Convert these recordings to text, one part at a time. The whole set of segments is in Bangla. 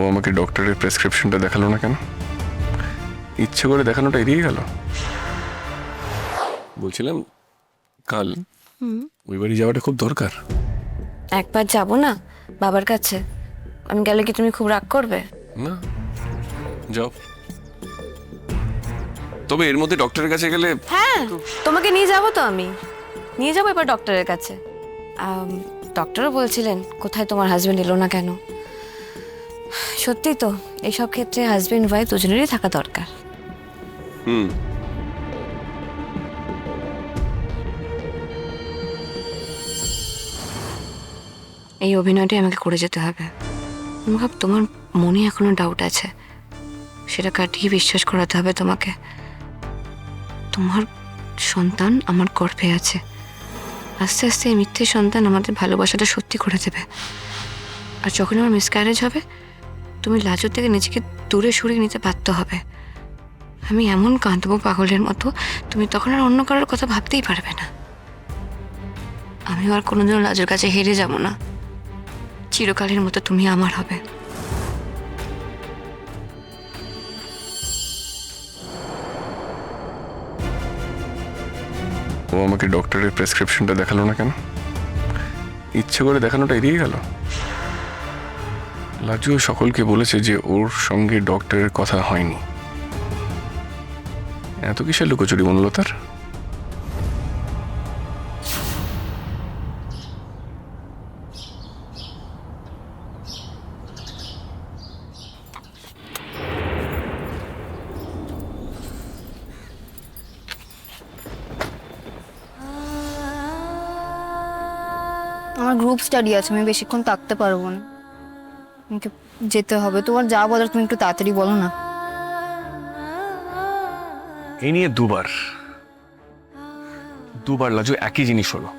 আমাকে ডক্টরের প্রেসক্রিপশনটা দেখালো না কেন? ইচ্ছে করে দেখানোটা এড়িয়ে গেল। বলছিলাম কাল ওই বাড়ি যাওয়াটা খুব দরকার। একবার যাব না বাবার কাছে, আমি গেলে কি তুমি খুব রাগ করবে? না, যাও। তবে এর মধ্যে ডক্টরের কাছে গেলে হ্যাঁ, তোমাকে নিয়ে যাবো তো, আমি নিয়ে যাবো এবার ডক্টরের কাছে। ডক্টরও বলছিলেন কোথায় তোমার হাজবেন্ড এলো না কেন। সত্যি তো, এইসব ক্ষেত্রে হাজবেন্ড ওয়াইফ দুজনেরই থাকা দরকার। হুম, এই অভিনয়টাই আমাকে করে যেতে হবে। অনুভব, তোমার মনে এখনো ডাউট আছে, সেটা কাটিয়ে বিশ্বাস করাতে হবে তোমাকে। তোমার সন্তান আমার গর্ভে আছে। আস্তে আস্তে এই মিথ্যে সন্তান আমাদের ভালোবাসাটা সত্যি করে দেবে। আর যখন আমার মিসক্যারেজ হবে, তুমি লাজুর থেকে নিজেকে দূরে সরিয়ে নিতে বাধ্য হবে। আমি এমন কাঁদবো পাগলের মতো, তুমি তখন আর অন্য কারোর কথা ভাবতেই পারবে না। আমি আর কোনোদিনও লাজুর কাছে হেরে যাব না। চিরকালের মতো তুমি আমার হবে। ও আমাকে ডক্টরের প্রেসক্রিপশনটা দেখালো না কেন? ইচ্ছে করে দেখানোটা এড়িয়ে গেল। লাজু সকলকে বলেছে যে ওর সঙ্গে ডক্টরের কথা হয়নি। এত কিসের লুকোচুরি বনলতার? আমার গ্রুপ স্টাডি আছে, আমি বেশিক্ষণ থাকতে পারবো না, আমাকে যেতে হবে। তোমার যা বলার তুমি একটু তাড়াতাড়ি বলো না। এই নিয়ে দুবার লাজু একই জিনিস হলো।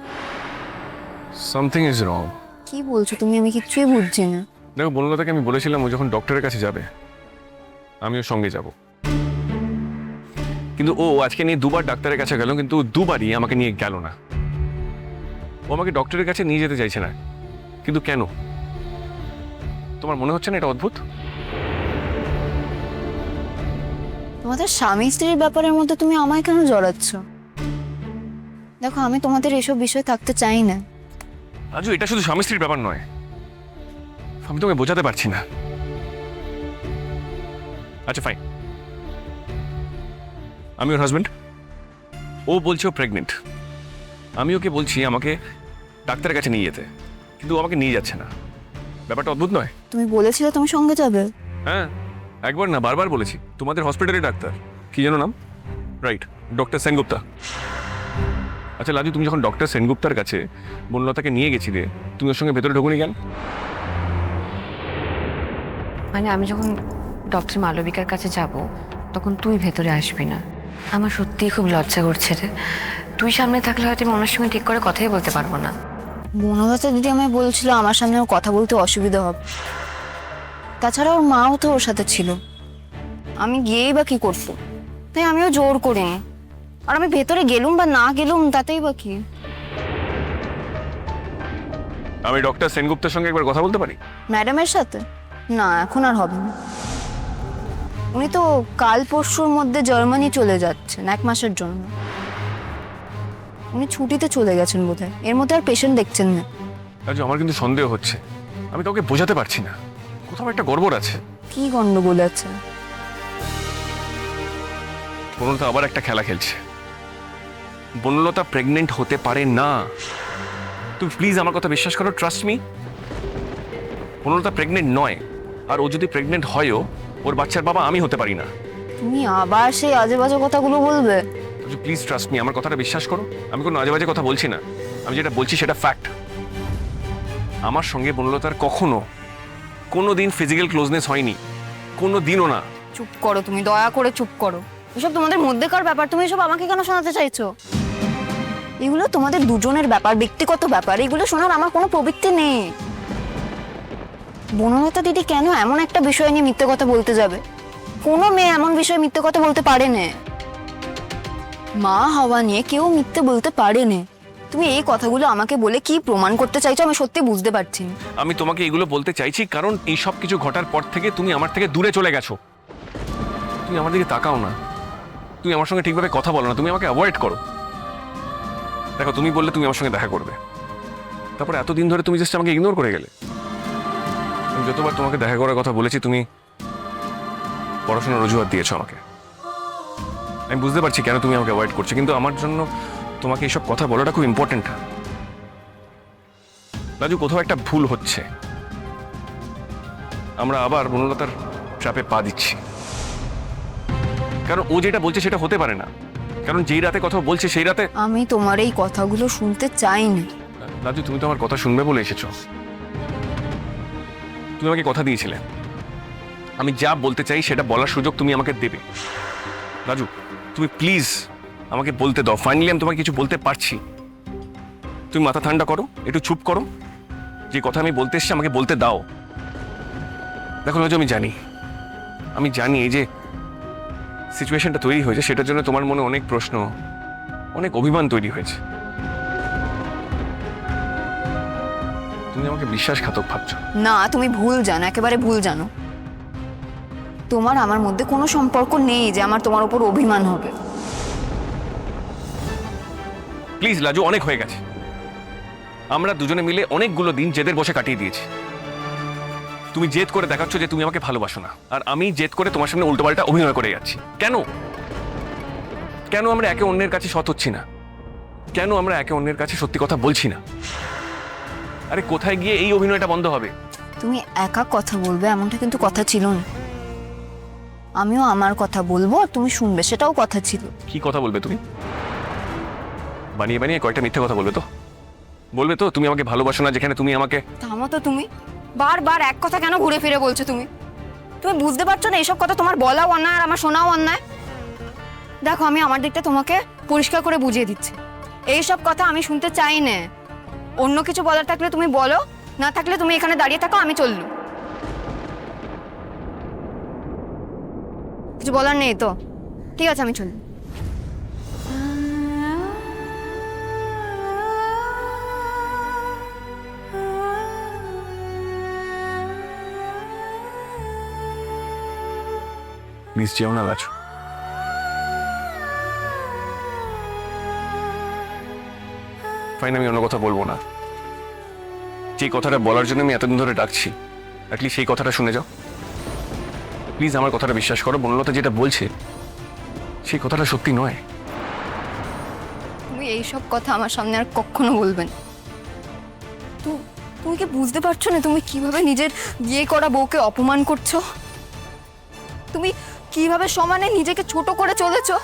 Something is wrong. কি বলছো তুমি? আমি কিচ্ছুই বুঝছি না। দেখো, বনলতাকে আমি বলেছিলাম ও যখন ডক্টরের কাছে যাবে আমি ওর সঙ্গে যাব, কিন্তু ও আজকে নিয়ে দুবার ডাক্তারের কাছে গেল, কিন্তু দুবারই আমাকে নিয়ে গেল না। ও আমাকে ডক্টরের কাছে নিয়ে যেতে চাইছে না, কিন্তু কেন? তোমার মনে হচ্ছে না এটা অদ্ভুত? তোমাদের স্বামী স্ত্রীর ব্যাপারের মধ্যে তুমি আমায় কেন জড়াচ্ছ? দেখো, আমি তোমাদের এসব বিষয়ে থাকতে চাই না। রাজু, এটা শুধু স্বামী স্ত্রীর ব্যাপার নয়। আমি তোমাকে বোঝাতে পারছি না। আচ্ছা ফাইন, আমি ওর হাজবেন্ড। ও বলছে ও প্রেগনেন্ট। আমি ওকে বলছি আমাকে ডাক্তারের কাছে নিয়ে যেতে, কিন্তু ও আমাকে নিয়ে যাচ্ছে না। ব্যাপারটা অদ্ভুত নয়? তুমি বলেছিলে তুমি সঙ্গে যাবে। হ্যাঁ, একবার না বারবার বলেছি। তোমাদের হসপিটালের ডাক্তার কি যেন নাম? Right, doctor Sengupta. আচ্ছা লাজু, তুমি যখন ডক্টর সেনগুপ্তার কাছে বনলতাকে নিয়ে গেছিলে, তুমি ওর সঙ্গে ভেতরে ঢোকুনি কেন? মানে আমি যখন ডক্টর মালবিকার কাছে যাব, তখন তুই ভেতরে আসবি না। আমার সত্যিই খুব লজ্জা করছে রে। তুই সামনে থাকলে হয়তো আমি ওনার সঙ্গে ঠিক করে কথাই বলতে পারবো না। বনলতা দিদি আমায় বলছিল আমার সামনে ওর কথা বলতে অসুবিধা হবে। তাছাড়া ওর মাও তো ওর সাথে ছিল, আমি গিয়েই বা কি করতো? তাই আমিও জোর করিনি। আর আমি ভেতরে গেলুম বা না গেলুম তাতেই বা কি? আমি ডক্টর সেনগুপ্তার সঙ্গে একবার কথা বলতে পারি? ম্যাডামের সাথে না, এখন আর হবে না। উনি তো কাল পরশুর মধ্যে জার্মানি চলে যাচ্ছেন 1 মাসের জন্য। উনি ছুটিতে চলে গেছেন বোধহয়, এর মধ্যে আর পেশেন্ট দেখছেন না। রাজু, আমার কিন্তু সন্দেহ হচ্ছে। আমি কাউকে বোঝাতে পারছি না, কোথাও একটা গড়বড় আছে। কি গন্ডগোল আছে? বনলতা আবার একটা খেলা খেলছে। বনলতা প্রেগনেন্ট হতে পারে না। তুমি প্লিজ আমার কথা বিশ্বাস করো, ট্রাস্ট মি। বনলতা প্রেগনেন্ট নয়, আর ও যদি প্রেগনেন্ট হয়ও, ওর বাচ্চার বাবা আমি হতে পারি না। তুমি আবার সেই আজে বাজে কথাগুলো বলবে? প্লিজ ট্রাস্ট মি, আমার কথাটা বিশ্বাস করো। আমি কোনো আজে বাজে কথা বলছি না, আমি যেটা বলছি সেটা ফ্যাক্ট। আমার সঙ্গে বনলতার কখনো কোনো দিন ফিজিক্যাল ক্লোজনেস হয়নি, কোনো দিনও না। চুপ করো তুমি, দয়া করে চুপ করো। এসব তোমাদের মধ্যেকার ব্যাপার, তুমি এসব আমাকে কেন শোনাতে চাইছো? এগুলো তোমাদের দুজনের ব্যাপার, ব্যক্তিগত ব্যাপার। এগুলো শোনার আমার কোনো প্রবৃত্তি নেই। বনলতা দিদি কেন এমন একটা বিষয় নিয়ে মিথ্যে কথা বলতে যাবে? কোনো মেয়ে এমন বিষয়ে মিথ্যে কথা বলতে পারে না। মা হওয়া নিয়ে কেউ মিথ্যে বলতে পারে না। তুমি এই কথাগুলো আমাকে বলে কি প্রমাণ করতে চাইছো আমি সত্যি বুঝতে পারছি না। আমি তোমাকে এগুলো বলতে চাইছি কারণ এই সব কিছু ঘটার পর থেকে তুমি আমার থেকে দূরে চলে গেছো। তুমি আমার দিকে তাকাও না, তুমি আমার সঙ্গে ঠিকভাবে কথা বলো না, তুমি আমাকে অ্যাভয়েড করো। দেখো, তুমি বললে তুমি আমার সঙ্গে দেখা করবে, তারপরে এতদিন ধরে তুমি জাস্ট আমাকে ইগনোর করে গেলে। আমি যতবার তোমাকে দেখা করার কথা বলেছি তুমি পড়াশোনার অজুহাত দিয়েছো আমাকে। আমি বুঝতে পারছি কেন তুমি আমাকে অ্যাভয়েড করছো, কিন্তু আমার জন্য তোমাকে এইসব কথা বলাটা খুব ইম্পর্টেন্ট। রাজু, কোথাও একটা ভুল হচ্ছে। আমরা আবার বনলতার ট্র্যাপে পা দিচ্ছি, কারণ ও যেটা বলছে সেটা হতে পারে না। কারণ যেই রাতে কথা বলছে সেই রাতে। আমি তোমার এই কথাগুলো শুনতে চাই না। রাজু, তুমি তো আমার কথা শুনবে বলে এসেছো। তুমি আমাকে কথা দিয়েছিলে আমি যা বলতে চাই সেটা বলার সুযোগ তুমি আমাকে দেবে। রাজু, তুমি প্লিজ আমাকে বলতে দাও। ফাইনালি আমি তোমাকে কিছু বলতে পারছি। তুমি মাথা ঠান্ডা করো, একটু চুপ করো। যে কথা আমি বলতে এসেছি আমাকে বলতে দাও। দেখো রাজু, আমি জানি এই যে সিচুয়েশনটা তৈরি হয়েছে সেটার জন্য তোমার মনে অনেক প্রশ্ন, অনেক অভিমান তৈরি হয়েছে। তুমি আমাকে বিশ্বাসঘাতক ভাবছো। না, তুমি ভুল জানো, একেবারে ভুল জানো। তোমার আমার মধ্যে কোনো সম্পর্ক নেই যে আমার তোমার উপর অভিমান হবে। প্লিজ লাজু, অনেক হয়ে গেছে। আমরা দুজনে মিলে অনেকগুলো দিন জেদের বসে কাটিয়ে দিয়েছি। তুমি জেদ করে দেখাচ্ছ যে তুমি আমাকে ভালোবাসো না, আর আমি জেদ করে তোমার সামনে উল্টোপাল্টা অভিনয় করে যাচ্ছি। কেন কেন আমরা একে অন্যের কাছে সৎ হচ্ছি না? কেন আমরা একে অন্যের কাছে সত্যি কথা বলছি না? আরে কোথায় গিয়ে এই অভিনয়টা বন্ধ হবে? তুমি একা কথা বলবে এমনটা কিন্তু কথা ছিল না। আমিও আমার কথা বলবো আর তুমি শুনবে, সেটাও কথা ছিল। কি কথা বলবে তুমি? বানিয়ে বানিয়ে কয়টা মিথ্যে কথা বলবে তো? বলবে তো তুমি আমাকে ভালোবাসো না, যেখানে তুমি আমাকে। থামো তো তুমি, বারবার এক কথা কেন ঘুরে ফিরে বলছো? তুমি তুমি বুঝতে পারছো না এইসব কথা তোমার বলাও অন্যায় আর আমার শোনাও অন্যায়? দেখো, আমি আমার দিকটা তোমাকে পরিষ্কার করে বুঝিয়ে দিচ্ছি। এইসব কথা আমি শুনতে চাই না। অন্য কিছু বলার থাকলে তুমি বলো, না থাকলে তুমি এখানে দাঁড়িয়ে থাকো, আমি চললুম। কিছু বলার নেই তো? ঠিক আছে, আমি চললুম। প্লিজ যেও না লাজু। ফাইন, আমি অন্য কথা বলবো না। যে কথাটা বলার জন্য আমি এতদিন ধরে ডাকছি, অ্যাটলিস্ট সেই কথাটা শুনে যাও। প্লিজ আমার কথাটা বিশ্বাস করো, বনলতা যেটা বলছে সেই কথাটা সত্যি নয়। তুমি এইসব কথা আমার সামনে আর কখনো বলবেন। তুমি কি বুঝতে পারছো না তুমি কিভাবে নিজের বিয়ে করা বউকে অপমান করছো? তুমি কিভাবে সমানে নিজেকে ছোট করে চলেছো?